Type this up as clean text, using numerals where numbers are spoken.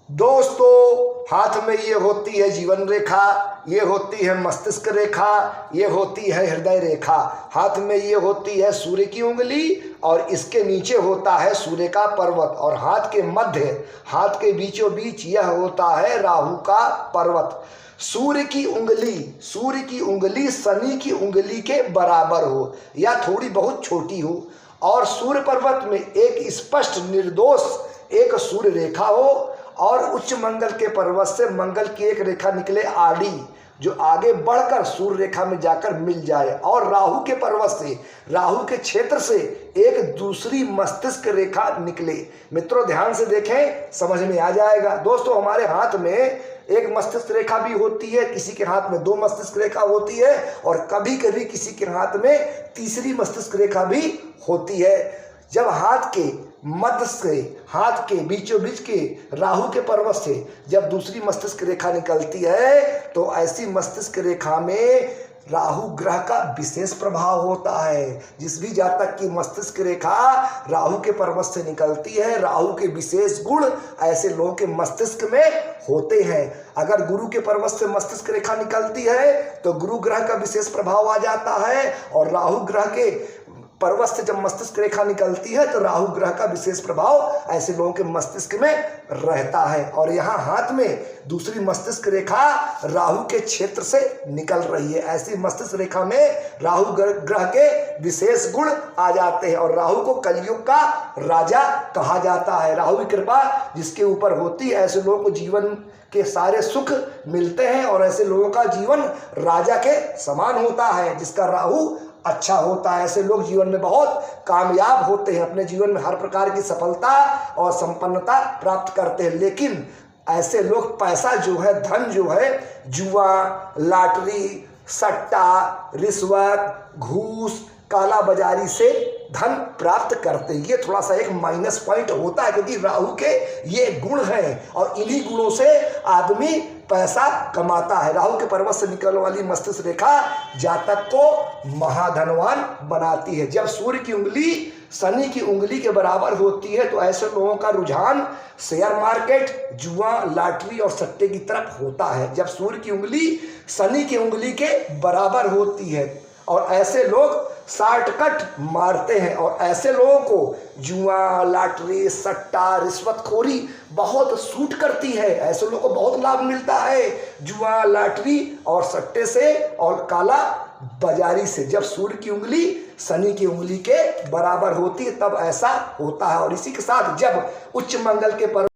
दोस्तों, हाथ में ये होती है जीवन रेखा, ये होती है मस्तिष्क रेखा, ये होती है हृदय रेखा। हाथ में ये होती है सूर्य की उंगली और इसके नीचे होता है सूर्य का पर्वत, और हाथ के मध्य, हाथ के बीचों बीच यह होता है राहु का पर्वत। सूर्य की उंगली शनि की उंगली के बराबर हो या थोड़ी बहुत छोटी हो, और सूर्य पर्वत में एक स्पष्ट निर्दोष एक सूर्य रेखा हो, और उच्च मंगल के पर्वत से मंगल की एक रेखा निकले आड़ी, जो आगे बढ़कर सूर्य रेखा में जाकर मिल जाए, और राहु के पर्वत से, राहु के क्षेत्र से एक दूसरी मस्तिष्क रेखा निकले। मित्रों, ध्यान से देखें, समझ में आ जाएगा। दोस्तों, हमारे हाथ में एक मस्तिष्क रेखा भी होती है, किसी के हाथ में 2 मस्तिष्क रेखा होती है, और कभी कभी किसी के हाथ में तीसरी मस्तिष्क रेखा भी होती है। जब हाथ के मध्य से, हाथ के बीचों बीच के राहु के पर्वत से जब दूसरी मस्तिष्क रेखा निकलती है, तो ऐसी मस्तिष्क रेखा में राहु ग्रह का विशेष प्रभाव होता है। जिस भी जातक की मस्तिष्क रेखा राहु के पर्वत से निकलती है, राहु के विशेष गुण ऐसे लोगों के मस्तिष्क में होते हैं। अगर गुरु के पर्वत से मस्तिष्क रेखा निकलती है तो गुरु ग्रह का विशेष प्रभाव आ जाता है, और राहु ग्रह के पर्वत से जब मस्तिष्क रेखा निकलती है तो राहु ग्रह का विशेष प्रभाव ऐसे लोगों के मस्तिष्क में रहता है। और यहाँ हाथ में दूसरी मस्तिष्क रेखा राहु के क्षेत्र से निकल रही है। ऐसी मस्तिष्क रेखा में राहु ग्रह के विशेष गुण आ जाते हैं, और राहु को कलयुग का राजा कहा जाता है। राहु की कृपा जिसके ऊपर होती है, ऐसे लोगों को जीवन के सारे सुख मिलते हैं, और ऐसे लोगों का जीवन राजा के समान होता है। जिसका राहु अच्छा होता है, ऐसे लोग जीवन में बहुत कामयाब होते हैं, अपने जीवन में हर प्रकार की सफलता और संपन्नता प्राप्त करते हैं। लेकिन ऐसे लोग पैसा जो है, धन जो है, जुआ, लॉटरी, सट्टा, रिश्वत, घूस, काला बाजारी से धन प्राप्त करते हैं। ये थोड़ा सा एक माइनस पॉइंट होता है, क्योंकि राहु के ये गुण हैं, और इन्हीं गुणों से आदमी पैसा कमाता है। राहु के पर्वत से निकलने वाली मस्तिष्क रेखा जातक को महाधनवान बनाती है। जब सूर्य की उंगली शनि की उंगली के बराबर होती है, तो ऐसे लोगों का रुझान शेयर मार्केट, जुआ, लॉटरी और सट्टे की तरफ होता है। जब सूर्य की उंगली शनि की उंगली के बराबर होती है, और ऐसे लोग शॉर्टकट मारते हैं, और ऐसे लोगों को जुआ, लॉटरी, सट्टा, रिश्वतखोरी बहुत सूट करती है। ऐसे लोगों को बहुत लाभ मिलता है जुआ, लॉटरी और सट्टे से और काला बाजारी से। जब सूर्य की उंगली शनि की उंगली के बराबर होती है, तब ऐसा होता है। और इसी के साथ जब उच्च मंगल के